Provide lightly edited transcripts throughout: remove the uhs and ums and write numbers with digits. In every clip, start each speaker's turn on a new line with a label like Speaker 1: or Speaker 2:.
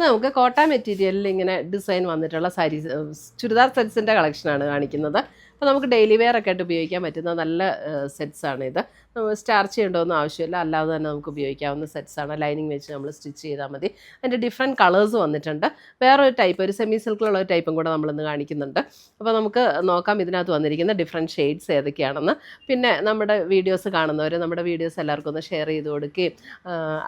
Speaker 1: നമുക്ക് കോട്ട മെറ്റീരിയലിൽ ഇങ്ങനെ ഡിസൈൻ വന്നിട്ടുള്ള സാരീസ് ചുരിദാർ സെറ്റ്സിൻ്റെ കളക്ഷനാണ് കാണിക്കുന്നത്. അപ്പോൾ നമുക്ക് ഡെയിലി വെയർ ഒക്കെ ആയിട്ട് ഉപയോഗിക്കാൻ പറ്റുന്ന നല്ല സെറ്റ്സാണ് ഇത്. സ്റ്റാർച്ച് ചെയ്യേണ്ടതൊന്നും ആവശ്യമില്ല, അല്ലാതെ തന്നെ നമുക്ക് ഉപയോഗിക്കാവുന്ന സെറ്റ്സാണ്. ലൈനിങ് വെച്ച് നമ്മൾ സ്റ്റിച്ച് ചെയ്താൽ മതി. അതിൻ്റെ ഡിഫറെൻറ്റ് കളേഴ്സ് വന്നിട്ടുണ്ട്. വേറൊരു ടൈപ്പ്, ഒരു സെമി സിൽക്കിലുള്ള ഒരു ടൈപ്പും കൂടെ നമ്മളിന്ന് കാണിക്കുന്നുണ്ട്. അപ്പോൾ നമുക്ക് നോക്കാം ഇതിനകത്ത് വന്നിരിക്കുന്ന ഡിഫറെൻറ്റ് ഷെയ്ഡ്സ് ഏതൊക്കെയാണെന്ന്. പിന്നെ നമ്മുടെ വീഡിയോസ് കാണുന്നവർ നമ്മുടെ വീഡിയോസ് എല്ലാവർക്കും ഒന്ന് ഷെയർ ചെയ്ത് കൊടുക്കുകയും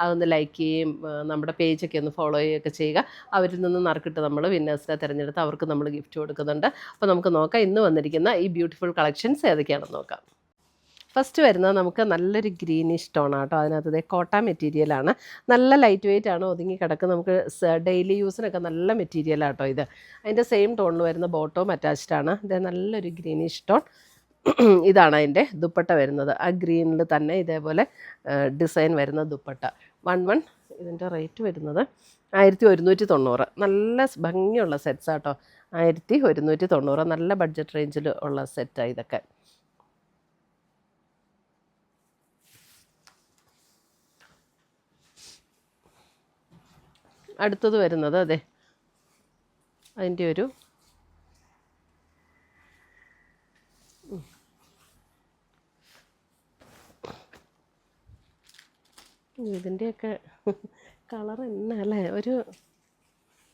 Speaker 1: അതൊന്ന് ലൈക്ക് ചെയ്യുകയും നമ്മുടെ പേജൊക്കെ ഒന്ന് ഫോളോ ചെയ്യുകയൊക്കെ ചെയ്യുക. അവരിൽ നിന്ന് നറുക്കിട്ട് നമ്മൾ വിന്നേഴ്സിനെ തിരഞ്ഞെടുത്ത് അവർക്ക് നമ്മൾ ഗിഫ്റ്റ് കൊടുക്കുന്നുണ്ട്. അപ്പോൾ നമുക്ക് നോക്കാം ഇന്ന് വന്നിരിക്കുന്ന ഈ ബ്യൂട്ടിഫുൾ കളക്ഷൻസ് ഏതൊക്കെയാണെന്ന് നോക്കാം. ഫസ്റ്റ് വരുന്നത് നമുക്ക് നല്ലൊരു ഗ്രീനിഷ് ടോണാണ് കേട്ടോ. അതിനകത്ത് കോട്ട മെറ്റീരിയലാണ്. നല്ല ലൈറ്റ് വെയിറ്റ് ആണ്, ഒതുങ്ങി കിടക്കുന്ന, നമുക്ക് ഡെയിലി യൂസിനൊക്കെ നല്ല മെറ്റീരിയലാണ് കേട്ടോ ഇത്. അതിൻ്റെ സെയിം ടോണിൽ വരുന്ന ബോട്ടവും അറ്റാച്ച്ഡ് ആണ്. ഇത് നല്ലൊരു ഗ്രീനിഷ് ടോൺ. ഇതാണ് അതിൻ്റെ ദുപ്പട്ട വരുന്നത്. ആ ഗ്രീനിൽ തന്നെ ഇതേപോലെ ഡിസൈൻ വരുന്ന ദുപ്പട്ട. 1 ഇതിൻ്റെ റേറ്റ് വരുന്നത് 1190. നല്ല ഭംഗിയുള്ള സെറ്റ്സാണ് കേട്ടോ. 1190. നല്ല ബഡ്ജറ്റ് റേഞ്ചിൽ ഉള്ള സെറ്റാണ് ഇതൊക്കെ. അടുത്തത് വരുന്നത് അതെ അതിൻ്റെ ഒരു ഇതിൻ്റെയൊക്കെ കളർ എന്നാ അല്ലേ, ഒരു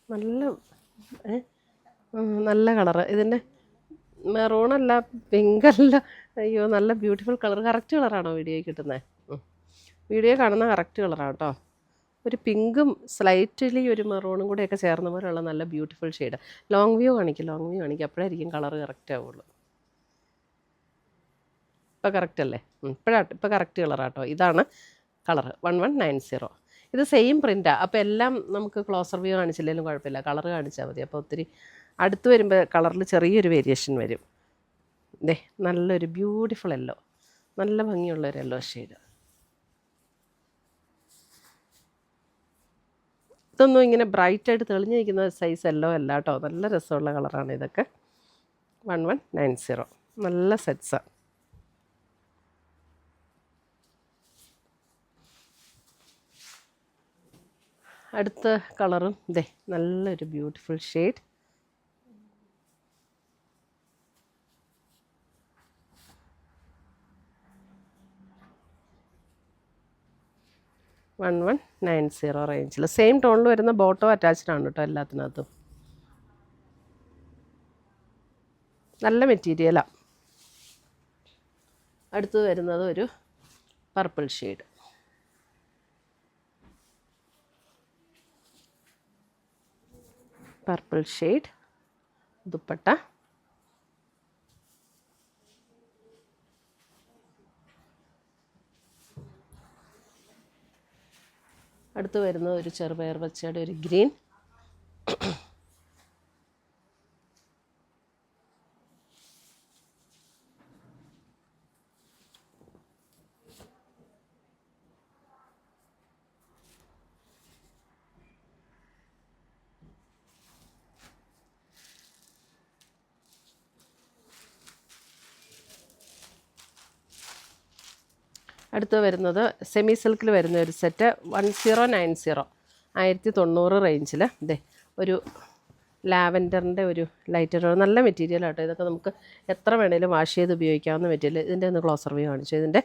Speaker 1: നല്ല നല്ല കളറ്. ഇതിൻ്റെ മെറൂണല്ല, പിങ്കല്ല, അയ്യോ നല്ല ബ്യൂട്ടിഫുൾ കളർ. കറക്റ്റ് കളറാണോ വീഡിയോയിൽ കിട്ടുന്നത്? വീഡിയോ കാണുന്ന കറക്റ്റ് കളറാണ് കേട്ടോ. ഒരു പിങ്കും സ്ലൈറ്റ്ലി ഒരു മെറൂണും കൂടെയൊക്കെ ചേർന്ന പോലെയുള്ള നല്ല ബ്യൂട്ടിഫുൾ ഷെയ്ഡ്. ലോങ് വ്യൂ കാണിക്കും, അപ്പോഴായിരിക്കും കളർ കറക്റ്റ് ആവുള്ളൂ. ഇപ്പോൾ കറക്റ്റ് അല്ലേ? ഇപ്പോൾ കറക്റ്റ് കളറാട്ടോ. ഇതാണ് കളർ 1190. ഇത് സെയിം പ്രിൻ്റാണ്. അപ്പോൾ എല്ലാം നമുക്ക് ക്ലോസർ വ്യൂ കാണിച്ചില്ലെങ്കിലും കുഴപ്പമില്ല, കളർ കാണിച്ചാൽ മതി. അപ്പോൾ ഒത്തിരി അടുത്ത് വരുമ്പോൾ കളറിൽ ചെറിയൊരു വേരിയേഷൻ വരും. ദേ നല്ലൊരു ബ്യൂട്ടിഫുൾ യെല്ലോ, നല്ല ഭംഗിയുള്ളൊരു യെല്ലോ ഷെയ്ഡ്. ഇതൊന്നും ഇങ്ങനെ ബ്രൈറ്റായിട്ട് തെളിഞ്ഞിരിക്കുന്ന സൈസ് യെല്ലോ അല്ല കേട്ടോ. നല്ല രസമുള്ള കളറാണ് ഇതൊക്കെ. 1190. നല്ല സെറ്റ്സാണ്. അടുത്ത കളറും ഇതേ നല്ലൊരു ബ്യൂട്ടിഫുൾ ഷെയ്ഡ്. $1190 റേഞ്ചിൽ സെയിം ടോണിൽ വരുന്ന ബോട്ടോ അറ്റാച്ച്ഡ് ആണ് കേട്ടോ എല്ലാത്തിനകത്തും. നല്ല മെറ്റീരിയലാണ്. അടുത്ത് വരുന്നത് ഒരു purple shade. Purple shade dupatta. അടുത്ത് വരുന്നത് ഒരു ചെറുപയർ പച്ചയുടെ ഒരു ഗ്രീൻ. അടുത്ത് വരുന്നത് സെമി സിൽക്കിൽ വരുന്ന ഒരു സെറ്റ് 1090, 1090 റേഞ്ചിൽ. ഇതേ ഒരു ലാവൻഡറിൻ്റെ ഒരു ലൈറ്റ് നല്ല മെറ്റീരിയൽ ആട്ടോ. ഇതൊക്കെ നമുക്ക് എത്ര വേണേലും വാഷ് ചെയ്ത് ഉപയോഗിക്കാവുന്ന മെറ്റീരിയൽ. ഇതിൻ്റെ ഒന്ന് ക്ലോസർ വ്യൂ കാണിച്ചു. ഇതിൻ്റെ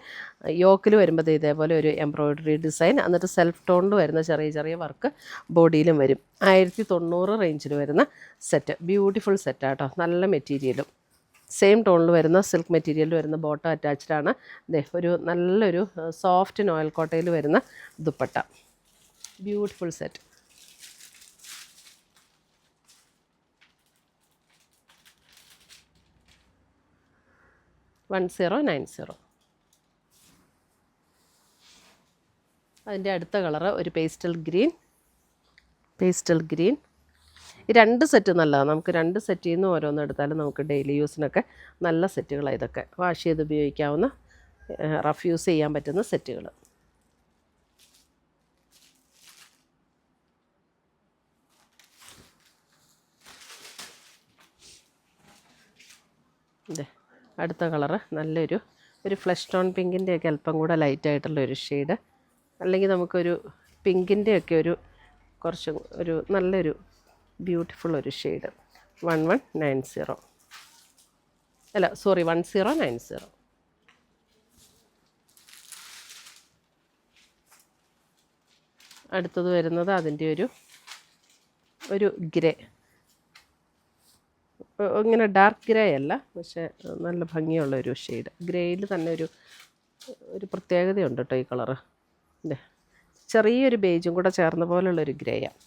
Speaker 1: യോക്കിൽ വരുമ്പോൾ ഇതേപോലെ ഒരു എംബ്രോയ്ഡറി ഡിസൈൻ, എന്നിട്ട് സെൽഫ് ടോണിൽ വരുന്ന ചെറിയ ചെറിയ വർക്ക് ബോഡിയിലും വരും. 1090 റേഞ്ചിൽ വരുന്ന സെറ്റ്. ബ്യൂട്ടിഫുൾ സെറ്റാട്ടോ. നല്ല മെറ്റീരിയലും സെയിം ടോണിൽ വരുന്ന സിൽക്ക് മെറ്റീരിയലിൽ വരുന്ന ബോട്ടം അറ്റാച്ച്ഡ് ആണ്. ഒരു നല്ലൊരു സോഫ്റ്റ് നോയൽ കോട്ടയിൽ വരുന്ന ദുപ്പട്ട. Beautiful set. $1090. അതിൻ്റെ അടുത്ത കളറ് ഒരു പേസ്റ്റൽ ഗ്രീൻ. ഈ 2 സെറ്റ് നല്ലതാണ്. നമുക്ക് 2 സെറ്റിൽ നിന്ന് ഓരോന്ന് എടുത്താലും നമുക്ക് ഡെയിലി യൂസിനൊക്കെ നല്ല സെറ്റുകളാണ് ഇതൊക്കെ. വാഷ് ചെയ്ത് ഉപയോഗിക്കാവുന്ന, റഫ് യൂസ് ചെയ്യാൻ പറ്റുന്ന സെറ്റുകൾ. ഇതെ അടുത്ത കളറ് നല്ലൊരു ഫ്ലഷ് ടോൺ പിങ്കിൻ്റെയൊക്കെ അല്പം കൂടെ ലൈറ്റായിട്ടുള്ളൊരു ഷെയ്ഡ്, അല്ലെങ്കിൽ നമുക്കൊരു പിങ്കിൻ്റെയൊക്കെ ഒരു കുറച്ചും ഒരു നല്ലൊരു ബ്യൂട്ടിഫുൾ ഒരു ഷെയ്ഡ് 1190 അല്ല സോറി 1090. അടുത്തത് വരുന്നത് അതിൻ്റെ ഒരു ഗ്രേ, ഇങ്ങനെ ഡാർക്ക് ഗ്രേ അല്ല, പക്ഷേ നല്ല ഭംഗിയുള്ള ഒരു ഷെയ്ഡ്. ഗ്രേയിൽ തന്നെ ഒരു പ്രത്യേകതയുണ്ട് കേട്ടോ ഈ കളറ്. ചെറിയൊരു ബേജും കൂടെ ചേർന്ന പോലുള്ളൊരു ഗ്രേയാണ്.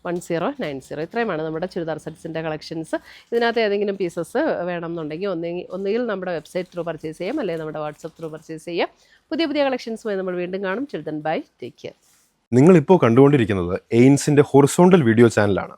Speaker 1: 1090. ഇത്രയുമാണ് നമ്മുടെ ചുരിദാർ സെറ്റ്സിൻ്റെ കളക്ഷൻസ്. ഇതിനകത്ത് ഏതെങ്കിലും പീസസ് വേണമെന്നുണ്ടെങ്കിൽ ഒന്നുകിൽ നമ്മുടെ വെബ്സൈറ്റ് ത്രൂ പർച്ചേസ് ചെയ്യാം, അല്ലെങ്കിൽ നമ്മുടെ വാട്സപ്പ് ത്രൂ പർച്ചേസ് ചെയ്യാം. പുതിയ കളക്ഷൻസുമായി നമ്മൾ വീണ്ടും കാണും. Children bye, take care.
Speaker 2: നിങ്ങളിപ്പോൾ കണ്ടുകൊണ്ടിരിക്കുന്നത് എയിൻസിൻ്റെ ഹൊറിസോണ്ടൽ വീഡിയോ ചാനലാണ്.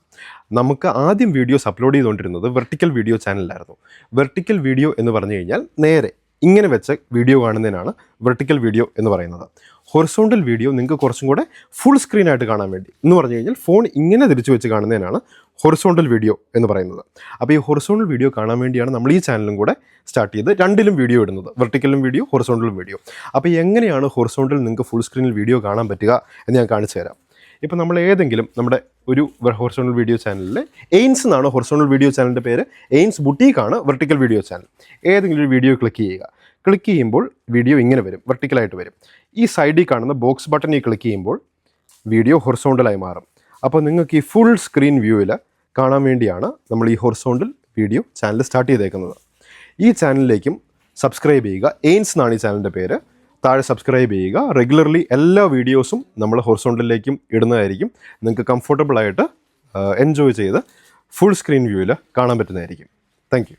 Speaker 2: നമുക്ക് ആദ്യം വീഡിയോസ് അപ്ലോഡ് ചെയ്തുകൊണ്ടിരുന്നത് വെർട്ടിക്കൽ വീഡിയോ ചാനലിലായിരുന്നു. വെർട്ടിക്കൽ വീഡിയോ എന്ന് പറഞ്ഞു കഴിഞ്ഞാൽ നേരെ ഇങ്ങനെ വെച്ച വീഡിയോ കാണുന്നതിനാണ് വെർട്ടിക്കൽ വീഡിയോ എന്ന് പറയുന്നത്. ഹൊറിസോണ്ടൽ വീഡിയോ നിങ്ങൾക്ക് കുറച്ചും കൂടെ ഫുൾ സ്ക്രീനായിട്ട് കാണാൻ വേണ്ടി എന്ന് പറഞ്ഞു കഴിഞ്ഞാൽ ഫോൺ ഇങ്ങനെ തിരിച്ചു വെച്ച് കാണുന്നതിനാണ് ഹൊറിസോണ്ടൽ വീഡിയോ എന്ന് പറയുന്നത്. അപ്പോൾ ഈ ഹൊറിസോണ്ടൽ വീഡിയോ കാണാൻ വേണ്ടിയാണ് നമ്മൾ ഈ ചാനലും കൂടെ സ്റ്റാർട്ട് ചെയ്ത് രണ്ടിലും വീഡിയോ ഇടുന്നത്, വെർട്ടിക്കലും വീഡിയോ ഹൊറിസോണ്ടലും വീഡിയോ. അപ്പോൾ എങ്ങനെയാണ് ഹൊറിസോണ്ടൽ നിങ്ങൾക്ക് ഫുൾ സ്ക്രീനിൽ വീഡിയോ കാണാൻ പറ്റുക എന്ന് ഞാൻ കാണിച്ചു തരാം. ഇപ്പോൾ നമ്മൾ ഏതെങ്കിലും നമ്മുടെ ഒരു ഹൊറിസോണ്ടൽ വീഡിയോ ചാനലിൽ എയിൻസ് എന്നാണ് ഹൊറിസോണ്ടൽ വീഡിയോ ചാനലിൻ്റെ പേര്, എയിൻസ് ബുട്ടീക്കാണ് വെർട്ടിക്കൽ വീഡിയോ ചാനൽ. ഏതെങ്കിലും ഒരു വീഡിയോ ക്ലിക്ക് ചെയ്യുക. ക്ലിക്ക് ചെയ്യുമ്പോൾ വീഡിയോ ഇങ്ങനെ വരും, വെർട്ടിക്കലായിട്ട് വരും. ഈ സൈഡിൽ കാണുന്ന ബോക്സ് ബട്ടണിൽ ക്ലിക്ക് ചെയ്യുമ്പോൾ വീഡിയോ ഹൊറിസോണ്ടലായി മാറും. അപ്പോൾ നിങ്ങൾക്ക് ഈ ഫുൾ സ്ക്രീൻ വ്യൂവിൽ കാണാൻ വേണ്ടിയാണ് നമ്മൾ ഈ ഹൊറിസോണ്ടൽ വീഡിയോ ചാനൽ സ്റ്റാർട്ട് ചെയ്തേക്കുന്നത്. ഈ ചാനലിലേക്കും സബ്സ്ക്രൈബ് ചെയ്യുക. എയിൻസ് എന്നാണ് ഈ ചാനലിൻ്റെ പേര്. താഴെ സബ്സ്ക്രൈബ് ചെയ്യുക. റെഗുലർലി എല്ലാ വീഡിയോസും നമ്മൾ ഹൊറിസോണ്ടലിലേക്കും ഇടുന്നതായിരിക്കും. നിങ്ങൾക്ക് കംഫർട്ടബിളായിട്ട് എൻജോയ് ചെയ്ത് ഫുൾ സ്ക്രീൻ വ്യൂവിൽ കാണാൻ പറ്റുന്നതായിരിക്കും. Thank you.